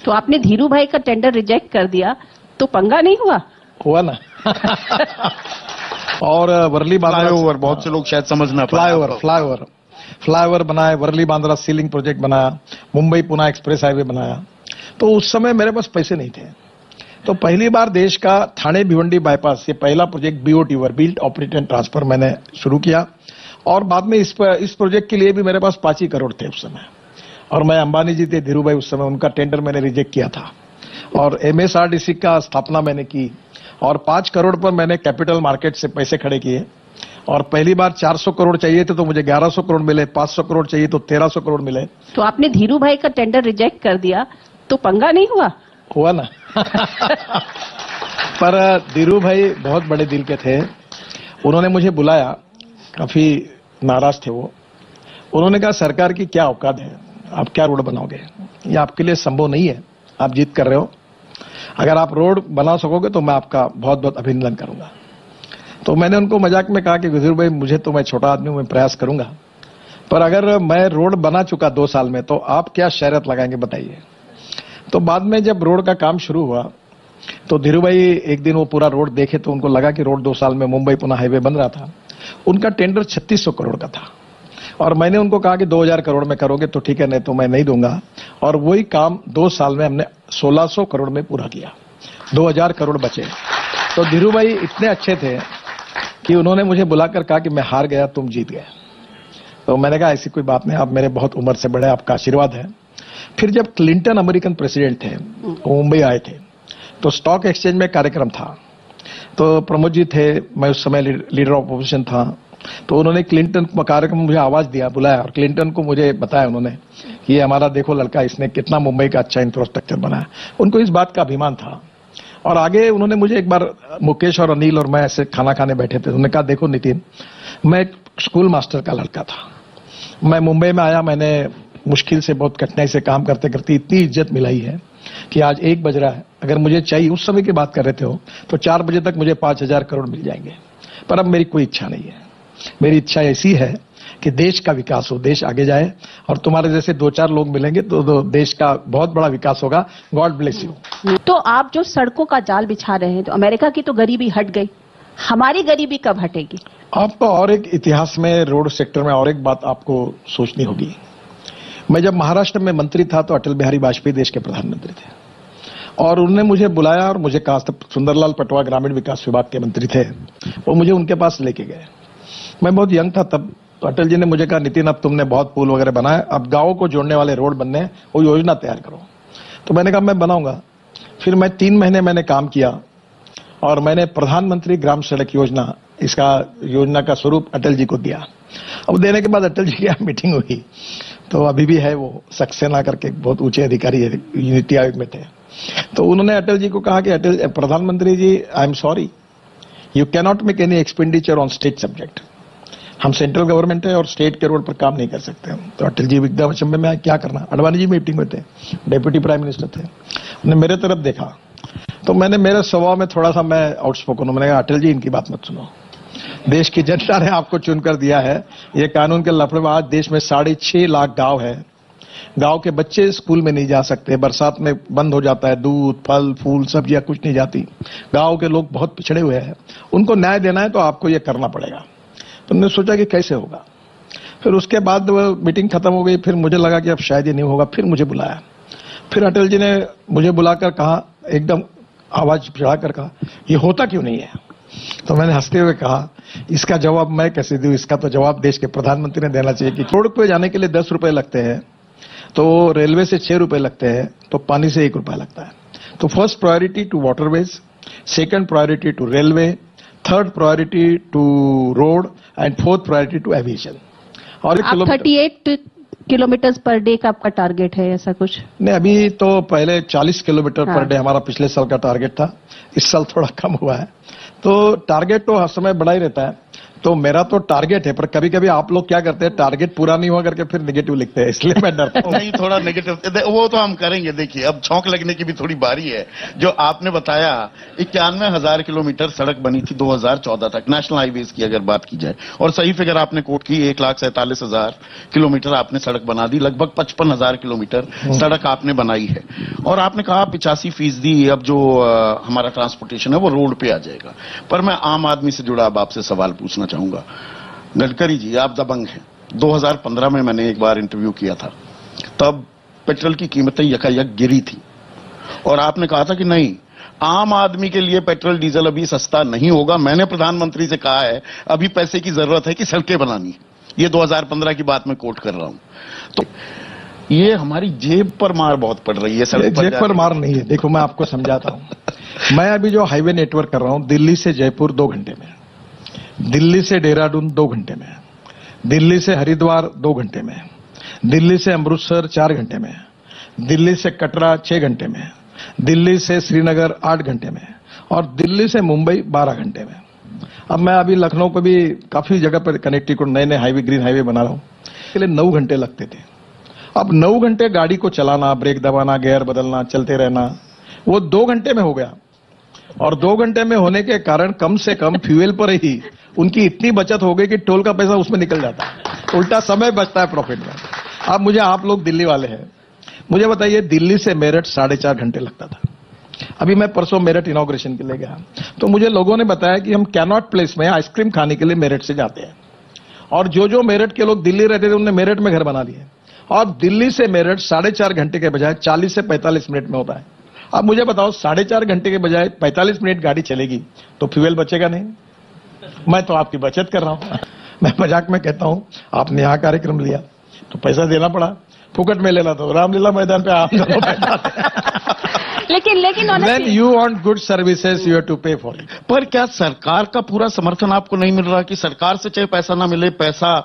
तो आपने धीरू भाई का टेंडर रिजेक्ट कर दिया, तो पंगा नहीं हुआ? हुआ ना। और वर्ली बांद्रा फ्लाईओवर, बहुत से लोग शायद समझ ना पाए। फ्लाईओवर बनाए, वर्ली बांद्रा सीलिंग प्रोजेक्ट बनाया, मुंबई पुणे एक्सप्रेस हाईवे बनाया। तो उस समय मेरे पास पैसे नहीं थे। तो पहली बार देश का ठाणे भिवंडी बाईपास, ये पहला project BOT build operate and transfer मैंने शुरू किया। और बाद में इस प्रोजेक्ट के लिए भी मेरे पास 5 ही करोड़ थे उस समय। और मैं अंबानी जी थे, धीरू भाई उस समय, उनका टेंडर मैंने रिजेक्ट किया था। और एमएसआरडीसी का स्थापना मैंने की और 5 करोड़ पर मैंने कैपिटल मार्केट से पैसे खड़े किए। और पहली बार 400 करोड़ चाहिए थे तो मुझे 1100 करोड़ मिले, 500 करोड़ चाहिए तो 1300 करोड़ मिले। तो आपने धीरू भाई का टेंडर रिजेक्ट कर दिया, तो पंगा नहीं हुआ? हुआ ना। पर धीरू भाई बहुत बड़े दिल के थे। उन्होंने मुझे बुलाया, काफी नाराज थे वो। उन्होंने कहा सरकार की क्या औकात है, आप क्या रोड बनाओगे, ये आपके लिए संभव नहीं है, आप जिद कर रहे हो। अगर आप रोड बना सकोगे तो मैं आपका बहुत बहुत अभिनंदन करूंगा। तो मैंने उनको मजाक में कहा कि धीरू भाई, मुझे तो, मैं छोटा आदमी हूं, मैं प्रयास करूंगा, पर अगर मैं रोड बना चुका 2 साल में तो आप क्या शर्त लगाएंगे बताइए। तो बाद में जब रोड का काम शुरू हुआ तो धीरू भाई एक दिन वो पूरा रोड देखे तो उनको लगा कि रोड 2 साल में मुंबई पुणे हाईवे बन रहा था। उनका टेंडर 3600 करोड़ का था और मैंने उनको कहा कि 2000 करोड़ में करोगे तो ठीक है, नहीं तो मैं नहीं दूंगा। और वही काम 2 साल में हमने 1600 करोड़ में पूरा किया, 2000 करोड़ बचे। तो धीरू भाई इतने अच्छे थे कि उन्होंने मुझे बुलाकर कहा कि मैं हार गया, तुम जीत गए। तो मैंने कहा ऐसी कोई बात नहीं, आप मेरे बहुत उम्र से बड़े, आपका आशीर्वाद है। फिर जब क्लिंटन अमेरिकन प्रेसिडेंट थे, वो मुंबई आए थे, तो स्टॉक एक्सचेंज में कार्यक्रम था। तो प्रमोद जी थे, मैं उस समय लीडर ऑफ अपोजिशन था। तो उन्होंने क्लिंटन कार्यक्रम में मुझे आवाज दिया, बुलाया, और क्लिंटन को मुझे बताया उन्होंने कि ये हमारा देखो लड़का, इसने कितना मुंबई का अच्छा इंफ्रास्ट्रक्चर बनाया। उनको इस बात का अभिमान था। और आगे उन्होंने मुझे एक बार, मुकेश और अनिल और मैं ऐसे खाना खाने बैठे थे, उन्होंने कहा देखो नितिन, मैं एक स्कूल मास्टर का लड़का था, मैं मुंबई में आया, मैंने मुश्किल से, बहुत कठिनाई से काम करते करते इतनी इज्जत मिलाई है कि आज 1 बज रहा है, अगर मुझे चाहिए, उस समय की बात कर रहे थे हो, तो 4 बजे तक मुझे 5000 करोड़ मिल जाएंगे। पर अब मेरी कोई इच्छा नहीं है। मेरी इच्छा ऐसी है कि देश का विकास हो, देश आगे जाए, और तुम्हारे जैसे 2-4 लोग मिलेंगे तो देश का बहुत बड़ा विकास होगा। God bless you. तो आप जो सड़कों का जाल बिछा रहे हैं, तो अमेरिका की तो गरीबी हट गई, हमारी गरीबी कब हटेगी? आपको और एक इतिहास में, रोड सेक्टर में और एक बात आपको सोचनी होगी। मैं जब महाराष्ट्र में मंत्री था तो अटल बिहारी वाजपेयी देश के प्रधानमंत्री थे, और उन्होंने मुझे बुलाया और मुझे कहा, सुंदरलाल पटवा ग्रामीण विकास विभाग के मंत्री थे, वो मुझे उनके पास लेके गए। मैं बहुत यंग था तब। तो अटल जी ने मुझे कहा, नितिन अब तुमने बहुत पुल वगैरह बनाए, अब गांवों को जोड़ने वाले रोड बनने, वो योजना तैयार करो। तो मैंने कहा मैं बनाऊंगा। फिर मैं 3 महीने मैंने काम किया और मैंने प्रधानमंत्री ग्राम सड़क योजना, इसका योजना का स्वरूप अटल जी को दिया। अब देने के बाद अटल जी की मीटिंग हुई, तो अभी भी है वो, सक्सेना करके बहुत ऊंचे अधिकारी है, नीति आयोग में थे। तो उन्होंने अटल जी को कहा कि प्रधानमंत्री जी, I am sorry, you cannot make any expenditure on state subject. हम सेंट्रल गवर्नमेंट है और स्टेट के रोड पर काम नहीं कर सकते। तो अटल जी विद्या अचंभे में क्या करना। अडवाणी जी मीटिंग में थे, डेप्यूटी प्राइम मिनिस्टर थे, उन्होंने मेरे तरफ देखा, तो मैंने, मेरे स्वभाव में थोड़ा सा मैं आउटस्पोकन हूं, मैंने कहा अटल जी इनकी बात मत सुनो, देश की जनता ने आपको चुनकर दिया है, ये कानून के लफड़े में आज देश में 6.5 लाख गांव है, गांव के बच्चे स्कूल में नहीं जा सकते, बरसात में बंद हो जाता है, दूध फल फूल सब्जियां कुछ नहीं जाती, गांव के लोग बहुत पिछड़े हुए हैं, उनको न्याय देना है तो आपको ये करना पड़ेगा। तो हमने सोचा कि कैसे होगा। फिर उसके बाद मीटिंग खत्म हो गई, फिर मुझे लगा कि अब शायद ये नहीं होगा। फिर मुझे बुलाया, फिर अटल जी ने मुझे बुलाकर कहा, एकदम आवाज चढ़ाकर कहा, ये होता क्यों नहीं है। तो मैंने हंसते हुए कहा, इसका जवाब मैं कैसे दूं, इसका तो जवाब देश के प्रधानमंत्री ने देना चाहिए कि रोड पे जाने के लिए 10 रुपए लगते हैं, तो रेलवे से 6 रुपए लगते हैं, तो पानी से 1 रुपया लगता है। तो first priority to waterways, second priority to railway, third priority to road and fourth priority to aviation. और 38 किलोमीटर पर डे का आपका टारगेट है, ऐसा कुछ? नहीं, अभी तो पहले 40 किलोमीटर पर डे हमारा पिछले साल का टारगेट था, इस साल थोड़ा कम हुआ है। तो टारगेट तो हर समय बड़ा ही रहता है। तो मेरा तो टारगेट है, पर कभी कभी आप लोग क्या करते हैं, टारगेट पूरा नहीं हुआ करके फिर नेगेटिव लिखते हैं, इसलिए मैं डरता हूं। नहीं, थोड़ा नेगेटिव वो तो हम करेंगे। देखिए, अब छौंक लगने की भी थोड़ी बारी है। जो आपने बताया 91,000 किलोमीटर सड़क बनी थी 2014 तक, नेशनल हाईवेज की अगर बात की जाए, और सही फिगर आपने कोट की, 1,47,000 किलोमीटर आपने सड़क बना दी, लगभग 55,000 किलोमीटर सड़क आपने बनाई है। और आपने कहा 85% अब जो हमारा ट्रांसपोर्टेशन है वो रोड पे आ जाएगा। पर मैं आम आदमी से जुड़ा अब आपसे सवाल पूछना चाहूंगा। गडकरी जी, आप दबंग हैं। 2015 में मैंने एक बार इंटरव्यू किया था, तब पेट्रोल की कीमतें यकायक गिरी थी और आपने कहा था कि नहीं, आम आदमी के लिए पेट्रोल डीजल अभी सस्ता नहीं होगा। मैंने प्रधानमंत्री से कहा है अभी पैसे की जरूरत है कि सड़कें बनानी है। ये 2015 की बात मैं कोट कर रहा हूं। तो ये हमारी जेब पर मार बहुत पड़ रही है। सड़क जेब पर मार नहीं है। देखो मैं आपको समझाता हूं। मैं अभी जो हाईवे नेटवर्क कर रहा हूं, दिल्ली से जयपुर 2 घंटे में, दिल्ली से देहरादून 2 घंटे में, दिल्ली से हरिद्वार 2 घंटे में, दिल्ली से अमृतसर 4 घंटे में, दिल्ली से कटरा 6 घंटे में, दिल्ली से श्रीनगर 8 घंटे में, और दिल्ली से मुंबई 12 घंटे में। अब मैं अभी लखनऊ को भी काफी जगह पर कनेक्टिविटी, नए नए हाईवे, ग्रीन हाईवे बना रहा हूं। इसके लिए 9 घंटे लगते थे। अब 9 घंटे गाड़ी को चलाना, ब्रेक दबाना, गियर बदलना, चलते रहना, वो 2 घंटे में हो गया। और 2 घंटे में होने के कारण कम से कम फ्यूल पर ही उनकी इतनी बचत हो गई कि टोल का पैसा उसमें निकल जाता है, उल्टा समय बचता है प्रॉफिट में। अब मुझे, आप लोग दिल्ली वाले हैं, मुझे बताइए, दिल्ली से मेरठ 4.5 घंटे लगता था। अभी मैं परसों मेरठ इनॉग्रेशन के लिए गया, तो मुझे लोगों ने बताया कि हम कैनॉट प्लेस में आइसक्रीम खाने के लिए मेरठ से जाते हैं, और जो मेरठ के लोग दिल्ली रहते थे उन्होंने मेरठ में घर बना लिए, और दिल्ली से मेरठ 4.5 घंटे के बजाय 40 से 45 मिनट में होता है। अब मुझे बताओ, 4.5 घंटे के बजाय 45 मिनट गाड़ी चलेगी तो फ्यूल बचेगा नहीं? मैं तो आपकी बचत कर रहा हूं। मैं मजाक में कहता हूं, आपने यहां कार्यक्रम लिया तो पैसा देना पड़ा, फुकट में लेना तो रामलीला मैदान पे आप दोनों लेकिन When you want good services, you have to pay for it. पर क्या सरकार का पूरा समर्थन आपको नहीं मिल रहा कि सरकार से चाहे पैसा ना मिले, पैसा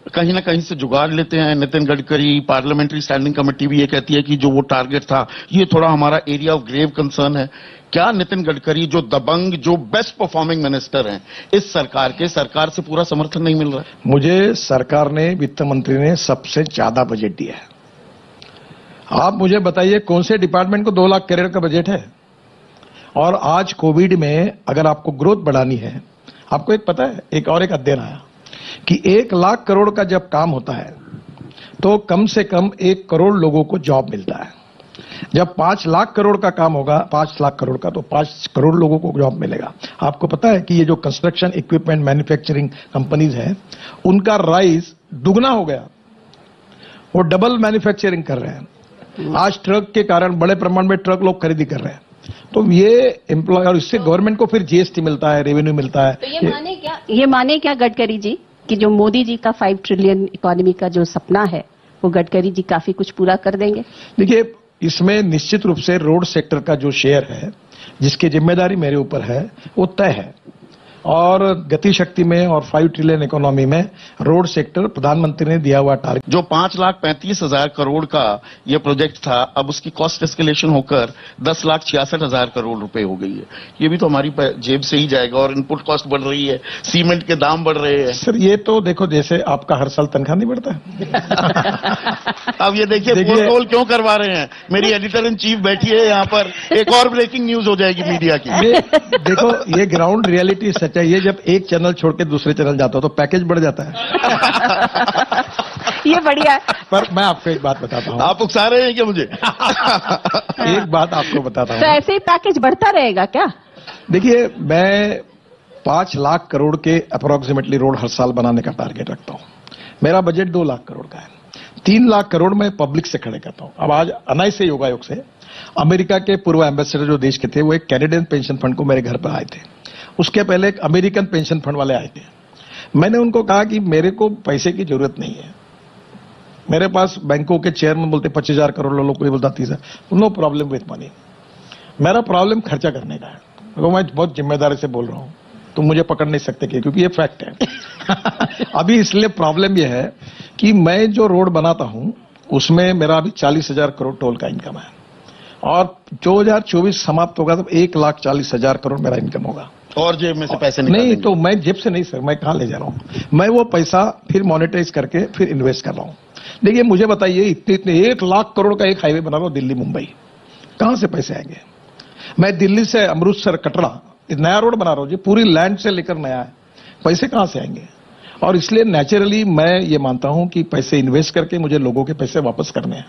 कहीं ना कहीं से जुगाड़ लेते हैं? Nitin Gadkari, parliamentary standing committee भी ये कहती है कि जो वो टारगेट था, ये थोड़ा हमारा एरिया ऑफ ग्रेव कंसर्न है। क्या नितिन गडकरी, जो दबंग, जो बेस्ट परफॉर्मिंग मिनिस्टर हैं इस सरकार के, सरकार से पूरा समर्थन नहीं मिल रहा है? मुझे सरकार ने, वित्त मंत्री ने सबसे ज्यादा बजट दिया है। आप मुझे बताइए कौन से डिपार्टमेंट को 2 लाख करोड़ का बजट है? और आज कोविड में अगर आपको ग्रोथ बढ़ानी है, आपको एक पता है, एक अध्ययन आया कि 1 लाख करोड़ का जब काम होता है तो कम से कम 1 करोड़ लोगों को जॉब मिलता है। जब 5 लाख करोड़ का काम होगा, 5 लाख करोड़ का, तो 5 करोड़ लोगों को जॉब मिलेगा। आपको पता है कि ये जो कंस्ट्रक्शन इक्विपमेंट मैन्युफैक्चरिंग कंपनीज हैं, उनका राइज दुगना हो गया, वो डबल मैन्युफैक्चरिंग कर रहे हैं। आज ट्रक के कारण बड़े प्रमाण में ट्रक लोग खरीदी कर रहे हैं, तो ये एम्प्लॉय, और इससे गवर्नमेंट को फिर जीएसटी मिलता है, रेवेन्यू मिलता है। तो ये माने क्या गडकरी जी कि जो मोदी जी का 5 ट्रिलियन इकोनॉमी का जो सपना है, वो गडकरी जी काफी कुछ पूरा कर देंगे? देखिए, इसमें निश्चित रूप से रोड सेक्टर का जो शेयर है, जिसकी जिम्मेदारी मेरे ऊपर है, वो तय है। और गति शक्ति में और 5 ट्रिलियन इकोनॉमी में रोड सेक्टर प्रधानमंत्री ने दिया हुआ टारगेट, जो 5,35,000 करोड़ का ये प्रोजेक्ट था, अब उसकी कॉस्ट एस्केलेशन होकर 10,66,000 करोड़ रुपए हो गई है। ये भी तो हमारी जेब से ही जाएगा, और इनपुट कॉस्ट बढ़ रही है, सीमेंट के दाम बढ़ रहे हैं। सर ये तो देखो, जैसे आपका हर साल तनख्वाह नहीं बढ़ता है। अब ये देखिए पोल क्यों करवा रहे हैं, मेरी एडिटर इन चीफ बैठी है यहाँ पर, एक और ब्रेकिंग न्यूज हो जाएगी मीडिया की। देखो, ये ग्राउंड रियलिटी चाहिए, जब एक चैनल छोड़ के दूसरे चैनल जाता हो तो पैकेज बढ़ जाता है। ये बढ़िया है। पर मैं आपको एक बात बताता हूँ। आप उकसा रहे हैं क्या मुझे? एक बात आपको बताता हूँ। तो ऐसे ही पैकेज बढ़ता रहेगा क्या? देखिए, मैं 5 लाख करोड़ के अप्रोक्सीमेटली रोड हर साल बनाने का टारगेट रखता हूँ। मेरा बजट 2 लाख करोड़ का है। 3 लाख करोड़ मैं पब्लिक से खड़े करता हूँ। अब आज अनायास योगायोग से अमेरिका के पूर्व एम्बेसडर जो देश के थे, वो एक कैनेडियन पेंशन फंड को मेरे घर पर आए थे। उसके पहले एक अमेरिकन पेंशन फंड वाले आए थे। मैंने उनको कहा कि मेरे को पैसे की जरूरत नहीं है, मेरे पास बैंकों के चेयरमैन बोलते 25,000 करोड़, लोग कोई बोलता 30,000, नो प्रॉब्लम विथ मनी। मेरा प्रॉब्लम खर्चा करने का है। तो मैं बहुत जिम्मेदारी से बोल रहा हूं, तुम मुझे पकड़ नहीं सकते क्योंकि ये फैक्ट है। अभी इसलिए प्रॉब्लम यह है कि मैं जो रोड बनाता हूं उसमें मेरा अभी 40,000 करोड़ टोल का इनकम है, और 2024 समाप्त होगा तो 1,40,000 करोड़ मेरा इनकम होगा। और जेब में से पैसे नहीं, तो मैं जेब से नहीं सर, मैं कहां ले जा रहा हूं? मैं वो पैसा फिर मोनेटाइज करके फिर इन्वेस्ट कर रहा हूं। देखिए मुझे बताइए, इतने 1 लाख करोड़ का एक हाईवे बना रहा हूं दिल्ली मुंबई, कहां से पैसे आएंगे? मैं दिल्ली से अमृतसर कटरा नया रोड बना रहा हूं जी, पूरी लैंड से लेकर नया है, पैसे कहां से आएंगे? और इसलिए नेचुरली मैं ये मानता हूं कि पैसे इन्वेस्ट करके मुझे लोगों के पैसे वापस करने हैं,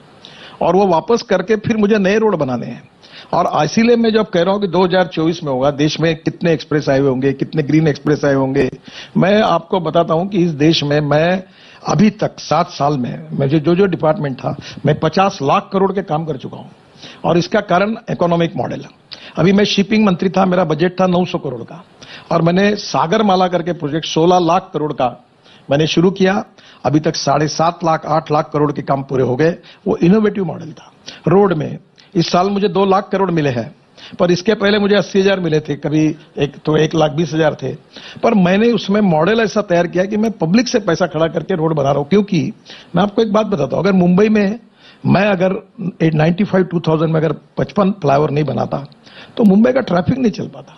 और वो वापस करके फिर मुझे नए रोड बनाने हैं। और इसीलिए मैं जब कह रहा हूं कि 2024 में होगा, देश में कितने एक्सप्रेस हाईवे होंगे, कितने ग्रीन एक्सप्रेस हाईवे होंगे, मैं आपको बताता हूं कि इस देश में मैं अभी तक 7 साल में मुझे जो डिपार्टमेंट था, मैं 50 लाख करोड़ के काम कर चुका हूं। और इसका कारण इकोनॉमिक मॉडल है। अभी मैं शिपिंग मंत्री था, मेरा बजट था 900 करोड़ का, और मैंने सागरमाला करके प्रोजेक्ट 16 लाख करोड़ का मैंने शुरू किया। अभी तक 7.5 लाख 8 लाख करोड़ के काम पूरे हो गए। वो इनोवेटिव मॉडल था। रोड में इस साल मुझे 2 लाख करोड़ मिले हैं, पर इसके पहले मुझे 80,000 मिले थे, कभी एक तो 1,20,000 थे। पर मैंने उसमें मॉडल ऐसा तैयार किया कि मैं पब्लिक से पैसा खड़ा करके रोड बना रहा हूं। क्योंकि मैं आपको एक बात बताता हूं, अगर मुंबई में मैं अगर 95-2000 में अगर 55 फ्लाईओवर नहीं बनाता तो मुंबई का ट्रैफिक नहीं चल पाता।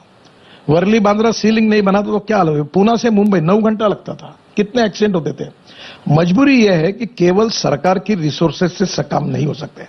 वर्ली बांद्रा सीलिंग नहीं बनाता तो क्या हाल? पूना से मुंबई 9 घंटा लगता था, कितने एक्सीडेंट होते थे। मजबूरी यह है कि केवल सरकार की रिसोर्सेज से काम नहीं हो सकते।